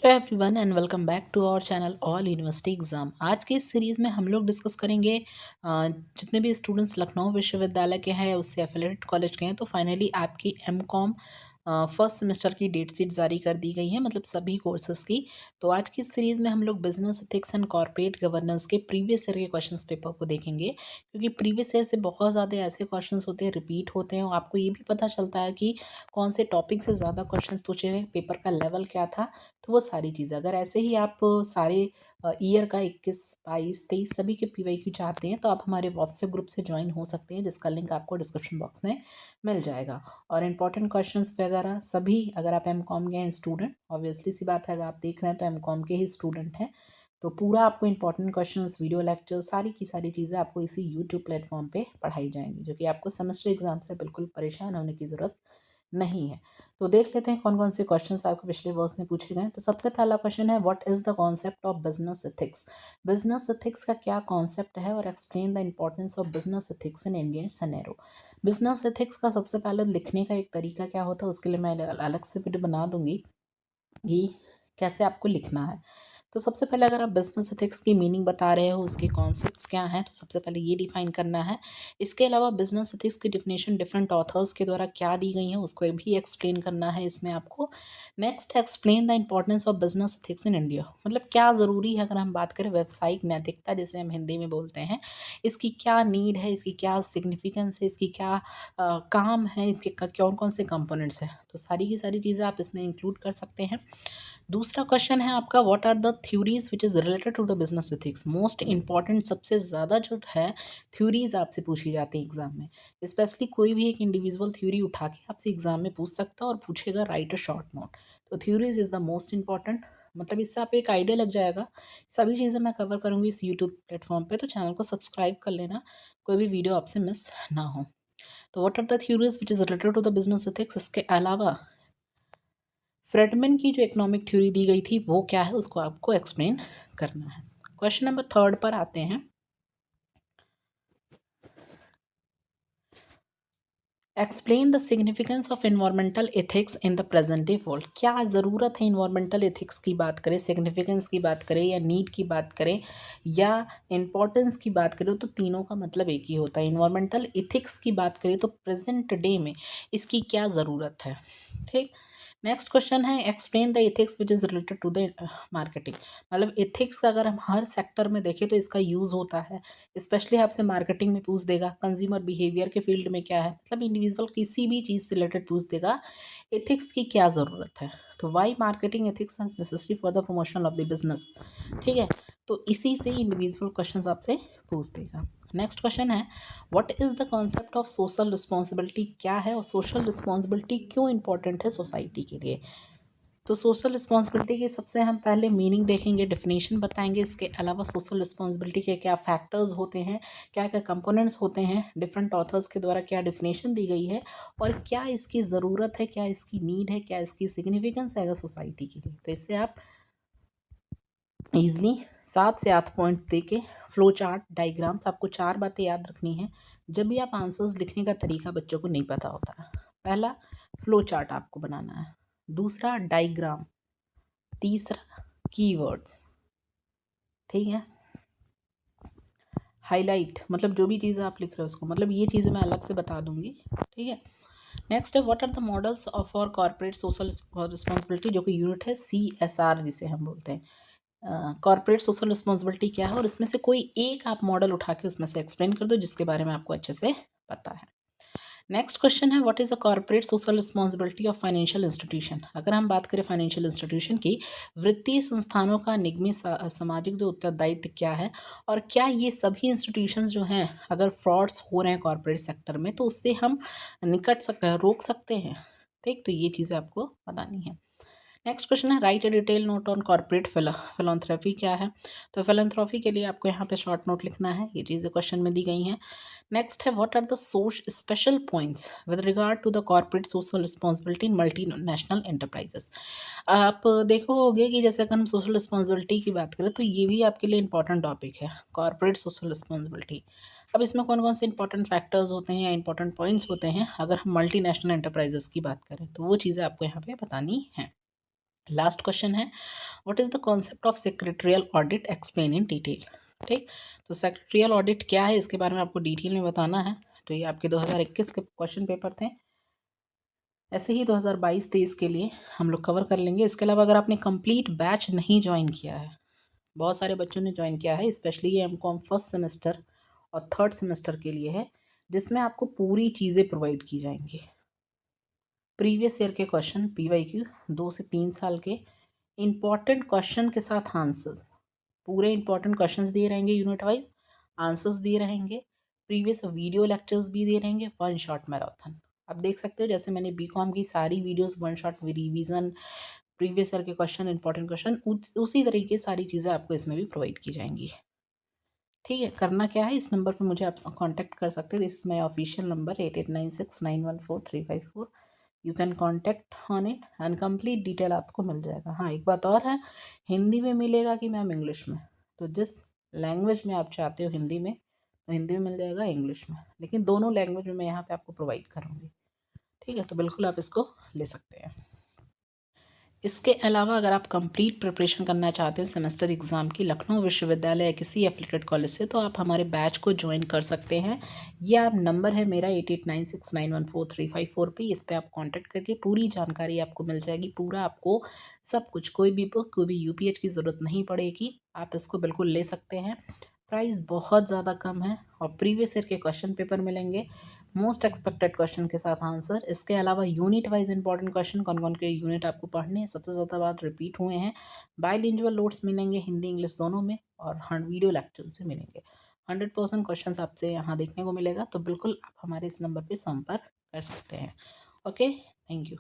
Hello everyone and welcome back to our channel all university exam. आज की इस series में हम लोग डिस्कस करेंगे जितने भी स्टूडेंट्स लखनऊ विश्वविद्यालय के हैं उससे एफिलेटेड कॉलेज के हैं। तो फाइनली आपकी एमकॉम फर्स्ट सेमेस्टर की डेट शीट जारी कर दी गई है, मतलब सभी कोर्सेज़ की। तो आज की इस सीरीज़ में हम लोग business ethics and corporate governance के प्रीवियस ईयर के क्वेश्चंस पेपर को देखेंगे, क्योंकि प्रीवियस ईयर से बहुत ज़्यादा ऐसे क्वेश्चंस होते हैं, रिपीट होते हैं और आपको ये भी पता चलता है कि कौन से टॉपिक से ज़्यादा क्वेश्चंस पूछे हैं, पेपर का लेवल क्या था। तो वो सारी चीज़ें अगर ऐसे ही आप सारे ईयर का 21, 22, 23 सभी के पीवाईक्यू चाहते हैं तो आप हमारे व्हाट्सएप ग्रुप से ज्वाइन हो सकते हैं, जिसका लिंक आपको डिस्क्रिप्शन बॉक्स में मिल जाएगा। और इंपॉर्टेंट क्वेश्चंस वगैरह सभी, अगर आप एमकॉम के हैं स्टूडेंट, ऑब्वियसली सी बात है, अगर आप देख रहे हैं तो एमकॉम के ही स्टूडेंट हैं, तो पूरा आपको इंपॉर्टेंट क्वेश्चंस, वीडियो लेक्चर, सारी की सारी चीज़ें आपको इसी यूट्यूब प्लेटफॉर्म पे पढ़ाई जाएंगी, जो कि आपको सेमेस्टर एग्जाम से बिल्कुल परेशान होने की ज़रूरत नहीं है। तो देख लेते हैं कौन कौन से क्वेश्चंस आपको पिछले वर्ष में पूछे गए। तो सबसे पहला क्वेश्चन है, what is the concept of business ethics. Business ethics का क्या कॉन्सेप्ट है और explain the importance of business ethics in Indian scenario. Business ethics का सबसे पहले लिखने का एक तरीका क्या होता है, उसके लिए मैं अलग से वीडियो बना दूंगी कि कैसे आपको लिखना है। तो सबसे पहले अगर आप बिजनेस एथिक्स की मीनिंग बता रहे हो, उसके कॉन्सेप्ट्स क्या हैं, तो सबसे पहले ये डिफाइन करना है। इसके अलावा बिजनेस एथिक्स की डिफिनेशन डिफरेंट ऑथर्स के द्वारा क्या दी गई है, उसको भी एक्सप्लेन करना है इसमें आपको। Next, explain the importance of business ethics in India, मतलब क्या ज़रूरी है अगर हम बात करें व्यावसायिक नैतिकता, जिसे हम हिंदी में बोलते हैं, इसकी क्या नीड है, इसकी क्या सिग्निफिकेंस है, इसकी क्या काम है, इसके कौन कौन से कंपोनेंट्स हैं, तो सारी की सारी चीज़ें आप इसमें इंक्लूड कर सकते हैं। दूसरा क्वेश्चन है आपका, what are the theories which is related to the business ethics. Most important, सबसे ज़्यादा जो है थ्योरीज आपसे पूछी जाती है एग्जाम में। स्पेशली कोई भी एक इंडिविजुअल थ्योरी उठा के आपसे एग्जाम में पूछ सकता है और पूछेगा राइट अ शॉर्ट नोट। तो theories is the most important, मतलब इससे आप एक आइडिया लग जाएगा। सभी चीज़ें मैं कवर करूँगी इस यूट्यूब प्लेटफॉर्म पे, तो चैनल को सब्सक्राइब कर लेना, कोई भी वीडियो आपसे मिस ना हो। तो what are the theories which is related to the business ethics. इसके अलावा फ्रेडमैन की जो इकोनॉमिक थ्योरी दी गई थी वो क्या है, उसको आपको एक्सप्लेन करना है। क्वेश्चन नंबर 3 पर आते हैं। Explain the significance of environmental ethics in the present day world. क्या ज़रूरत है इन्वायरमेंटल एथिक्स की बात करें, सिग्निफिकेंस की बात करें, या नीड की बात करें, या इम्पोर्टेंस की बात करें, तो तीनों का मतलब एक ही होता है। इन्वायरमेंटल एथिक्स की बात करें तो प्रेजेंट डे में इसकी क्या ज़रूरत है, ठीक। नेक्स्ट क्वेश्चन है, explain the ethics which is related to the marketing. मतलब एथिक्स का अगर हम हर सेक्टर में देखें तो इसका यूज़ होता है, स्पेशली आपसे मार्केटिंग में पूछ देगा, कंज्यूमर बिहेवियर के फील्ड में क्या है, मतलब इंडिविजुअल किसी भी चीज़ से रिलेटेड पूछ देगा एथिक्स की क्या ज़रूरत है। तो why marketing ethics is necessary for the promotion of the business, ठीक है। तो इसी से इंडिविजुअल क्वेश्चन आपसे पूछ देगा। नेक्स्ट क्वेश्चन है, what is the concept of social responsibility. क्या है और सोशल रिस्पॉन्सिबिलिटी क्यों इंपॉर्टेंट है सोसाइटी के लिए। तो सोशल रिस्पॉन्सिबिलिटी की सबसे हम पहले मीनिंग देखेंगे, डेफिनेशन बताएंगे। इसके अलावा सोशल रिस्पॉन्सिबिलिटी के क्या फैक्टर्स होते हैं, क्या क्या कंपोनेंट्स होते हैं, डिफरेंट ऑथर्स के द्वारा क्या डेफिनेशन दी गई है, और क्या इसकी ज़रूरत है, क्या इसकी नीड है, क्या इसकी सिग्निफिकेंस है सोसाइटी के लिए। तो इससे आप ईजिली 7 से 8 पॉइंट्स दे के, फ्लो चार्ट, डाइग्राम्स, आपको 4 बातें याद रखनी है जब भी आप आंसर्स लिखने का तरीका बच्चों को नहीं पता होता है। पहला, फ्लो चार्ट आपको बनाना है। दूसरा, डाइग्राम। तीसरा, कीवर्ड्स, ठीक है। हाईलाइट, मतलब जो भी चीज़ें आप लिख रहे हो उसको, मतलब ये चीज़ें मैं अलग से बता दूंगी, ठीक है। नेक्स्ट है, what are the models of for corporate social responsibility, जो कि यूनिट है CSR जिसे हम बोलते हैं। कॉर्पोरेट सोशल रिस्पॉन्सिबिलिटी क्या है, और इसमें से कोई एक आप मॉडल उठा के उसमें से एक्सप्लेन कर दो जिसके बारे में आपको अच्छे से पता है। नेक्स्ट क्वेश्चन है, what is the corporate social responsibility of financial institution. अगर हम बात करें फाइनेंशियल इंस्टीट्यूशन की, वित्तीय संस्थानों का निगमी सामाजिक जो उत्तरदायित्व क्या है, और क्या ये सभी इंस्टीट्यूशंस जो हैं अगर फ्रॉड्स हो रहे हैं कॉर्पोरेट सेक्टर में तो उससे हम रोक सकते हैं, ठीक। तो ये चीज़ें आपको बतानी है। नेक्स्ट क्वेश्चन है, write a detail note on corporate philanthropy क्या है। तो फिलॉन्थ्रॉफी के लिए आपको यहाँ पे शॉर्ट नोट लिखना है, ये चीज़ें क्वेश्चन में दी गई हैं। नेक्स्ट है, what are the special points with regard to the corporate social responsibility in multinational enterprises. आप देखोगे कि जैसे अगर हम सोशल रिस्पॉन्सिबिलिटी की बात करें तो ये भी आपके लिए इंपॉर्टेंट टॉपिक है, कॉर्पोरेट सोशल रिस्पॉन्सिबिलिटी। अब इसमें कौन कौन से इंपॉर्टेंट फैक्टर्स होते हैं या इंपॉर्टेंट पॉइंट्स होते हैं अगर हम मल्टीनेशनल एंटरप्राइजेस की बात करें, तो वो चीज़ें आपको यहाँ पे बतानी है। लास्ट क्वेश्चन है, what is the concept of secretarial audit, explain in detail. ठीक, तो सेक्रेटरियल ऑडिट क्या है इसके बारे में आपको डिटेल में बताना है। तो ये आपके 2021 के क्वेश्चन पेपर थे। ऐसे ही 2022-23 के लिए हम लोग कवर कर लेंगे। इसके अलावा अगर आपने कंप्लीट बैच नहीं ज्वाइन किया है, बहुत सारे बच्चों ने ज्वाइन किया है, स्पेशली ये एमकॉम फर्स्ट सेमेस्टर और थर्ड सेमेस्टर के लिए है, जिसमें आपको पूरी चीज़ें प्रोवाइड की जाएंगी। प्रीवियस ईयर के क्वेश्चन PYQ 2 से 3 साल के इम्पॉर्टेंट क्वेश्चन के साथ आंसर्स, पूरे इंपॉर्टेंट क्वेश्चंस दिए रहेंगे, यूनिट वाइज आंसर्स दिए रहेंगे, प्रीवियस वीडियो लेक्चर्स भी दिए रहेंगे, वन शॉट मैराथन। आप देख सकते हो जैसे मैंने बीकॉम की सारी videos one shot revision, previous year के क्वेश्चन, इंपॉर्टेंट क्वेश्चन, उसी तरीके सारी चीज़ें आपको इसमें भी प्रोवाइड की जाएंगी। ठीक है, करना क्या है, इस नंबर पर मुझे आप कांटेक्ट कर सकते हैं। This is my official number 8896914354। You can contact on it and complete detail आपको मिल जाएगा। हाँ, एक बात और है, हिंदी में मिलेगा कि मैम इंग्लिश में, तो जिस लैंग्वेज में आप चाहते हो हिंदी में, तो हिंदी में मिल जाएगा, इंग्लिश में, लेकिन दोनों लैंग्वेज में मैं यहाँ पे आपको प्रोवाइड करूँगी। ठीक है, तो बिल्कुल आप इसको ले सकते हैं। इसके अलावा अगर आप कंप्लीट प्रिपरेशन करना चाहते हैं सेमेस्टर एग्ज़ाम की लखनऊ विश्वविद्यालय या किसी एफिलेटेड कॉलेज से, तो आप हमारे बैच को ज्वाइन कर सकते हैं। ये आप नंबर है मेरा 8896914354 पे, इस पे आप कांटेक्ट करके पूरी जानकारी आपको मिल जाएगी। पूरा आपको सब कुछ, कोई भी बुक, कोई भी UPH की ज़रूरत नहीं पड़ेगी, आप इसको बिल्कुल ले सकते हैं। प्राइस बहुत ज़्यादा कम है और प्रीवियस ईयर के क्वेश्चन पेपर मिलेंगे, मोस्ट एक्सपेक्टेड क्वेश्चन के साथ आंसर। इसके अलावा यूनिट वाइज इंपॉर्टेंट क्वेश्चन, कौन कौन के यूनिट आपको पढ़ने हैं, सबसे ज़्यादा बात रिपीट हुए हैं। बाइलिंगुअल नोट्स मिलेंगे हिंदी इंग्लिश दोनों में, और वीडियो लेक्चर्स भी मिलेंगे। 100% क्वेश्चन आपसे यहाँ देखने को मिलेगा, तो बिल्कुल आप हमारे इस नंबर पर संपर्क कर सकते हैं। Okay, thank you.